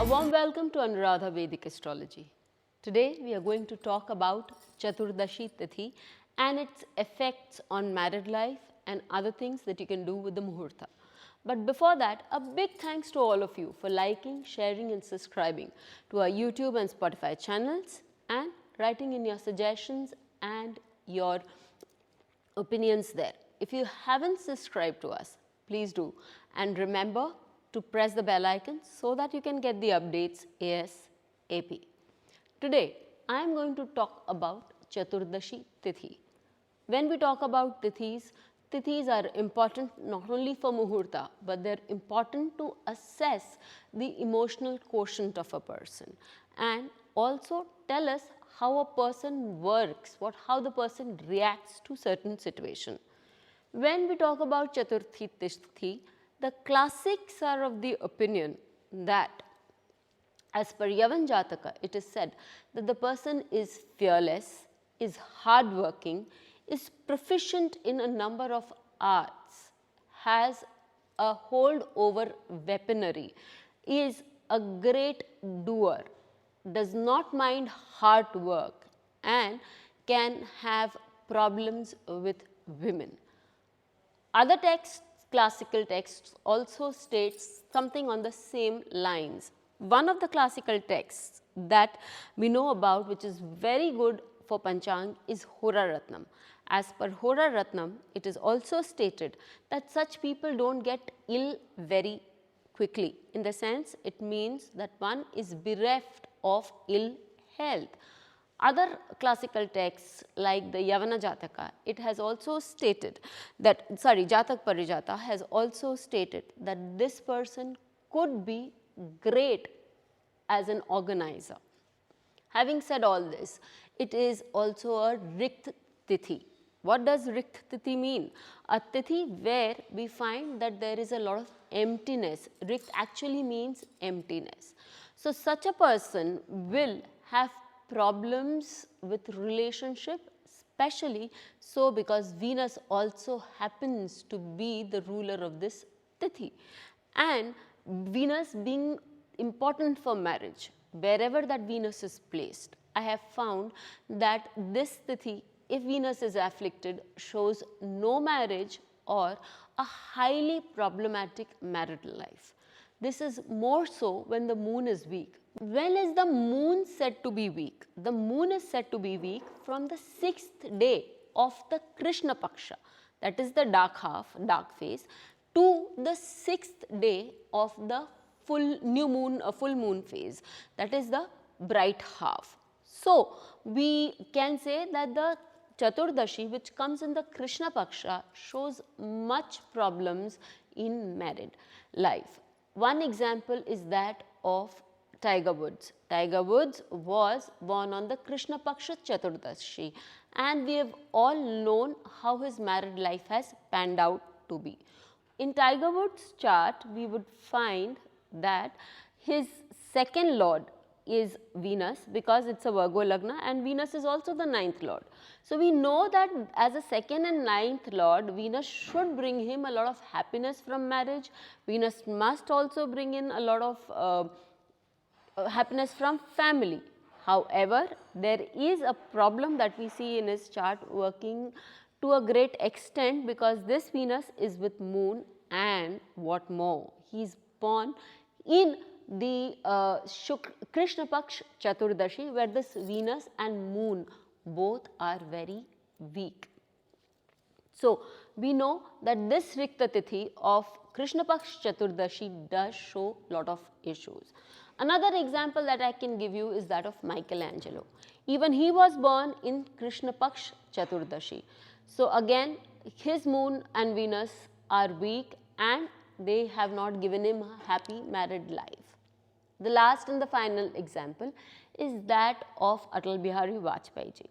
A warm welcome to Anuradha Vedic Astrology. Today we are going to talk about Chaturdashi tithi and its effects on married life and other things that you can do with the muhurta. But before that, a big thanks to all of you for liking, sharing and subscribing to our YouTube and Spotify channels and writing in your suggestions and your opinions there. If you haven't subscribed to us, please do, and remember to press the bell icon so that you can get the updates ASAP. Today, I am going to talk about Chaturdashi tithi. When we talk about tithis, tithis are important not only for muhurta, but they are important to assess the emotional quotient of a person and also tell us how a person works, how the person reacts to certain situation. When we talk about Chaturdashi tithi, the classics are of the opinion that as per Yavan Jataka, it is said that the person is fearless, is hardworking, is proficient in a number of arts, has a hold over weaponry, is a great doer, does not mind hard work and can have problems with women. Other texts, classical texts also states something on the same lines. One of the classical texts that we know about which is very good for Panchang is Hora Ratnam. As per Hora Ratnam, it is also stated that such people don't get ill very quickly. In the sense, it means that one is bereft of ill health. Other classical texts like the Yavana Jataka, it has also stated that, Jatak Parijata has also stated that this person could be great as an organizer. Having said all this, it is also a Rikt Tithi. What does Rikt Tithi mean? A Tithi where we find that there is a lot of emptiness. Rikt actually means emptiness. So, such a person will have problems with relationship, especially so because Venus also happens to be the ruler of this tithi, and Venus being important for marriage, wherever that Venus is placed, I have found that this tithi, if Venus is afflicted, shows no marriage or a highly problematic marital life. This is more so when the moon is weak. When is the moon said to be weak? The moon is said to be weak from the 6th day of the Krishna Paksha, that is the dark half, dark phase, to the 6th day of the full moon phase, that is the bright half. So, we can say that the Chaturdashi which comes in the Krishna Paksha shows much problems in married life. One example is that of Tiger Woods. Tiger Woods was born on the Krishna Paksha Chaturdashi and we have all known how his married life has panned out to be. In Tiger Woods' chart, we would find that his second lord is Venus because it's a Virgo Lagna and Venus is also the 9th lord. So, we know that as a second and 9th lord, Venus should bring him a lot of happiness from marriage. Venus must also bring in a lot of happiness from family. However, there is a problem that we see in his chart working to a great extent because this Venus is with moon and what more, he is born in the Krishna Paksh Chaturdashi where this Venus and moon both are very weak. So, we know that this Rikta Tithi of Krishna Paksh Chaturdashi does show lot of issues. Another example that I can give you is that of Michelangelo. Even he was born in Krishna Paksh Chaturdashi. So, again his moon and Venus are weak and they have not given him a happy married life. The last and the final example is that of Atal Bihari Vajpayee ji.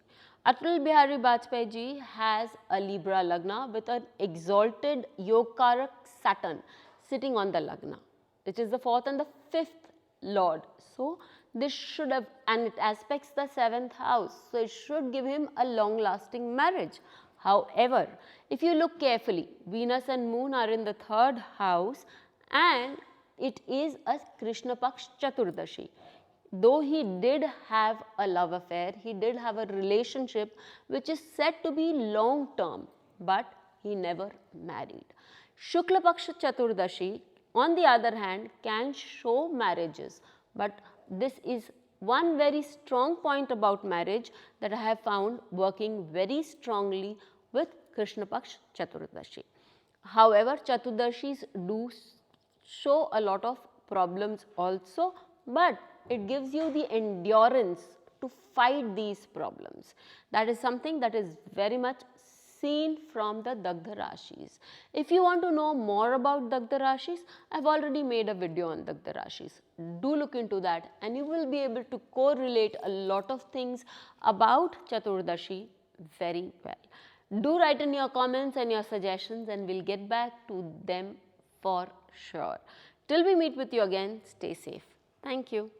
Atal Bihari Vajpayee ji has a Libra Lagna with an exalted Yogkarak Saturn sitting on the Lagna, which is the 4th and the 5th lord. So, this should have, and it aspects the 7th house. So, it should give him a long lasting marriage. However, if you look carefully, Venus and Moon are in the 3rd house and it is a Krishna Paksh Chaturdashi. Though he did have a love affair, he did have a relationship which is said to be long term, but he never married. Shukla Paksha Chaturdashi, on the other hand, can show marriages, but this is one very strong point about marriage that I have found working very strongly with Krishna Paksh Chaturdashi. However, Chaturdashis do show a lot of problems also, but it gives you the endurance to fight these problems. That is something that is very much seen from the Dagdha Rashis. If you want to know more about Dagdha Rashis, I have already made a video on Dagdha Rashis. Do look into that and you will be able to correlate a lot of things about Chaturdashi very well. Do write in your comments and your suggestions and we'll get back to them for sure. Till we meet with you again, stay safe. Thank you.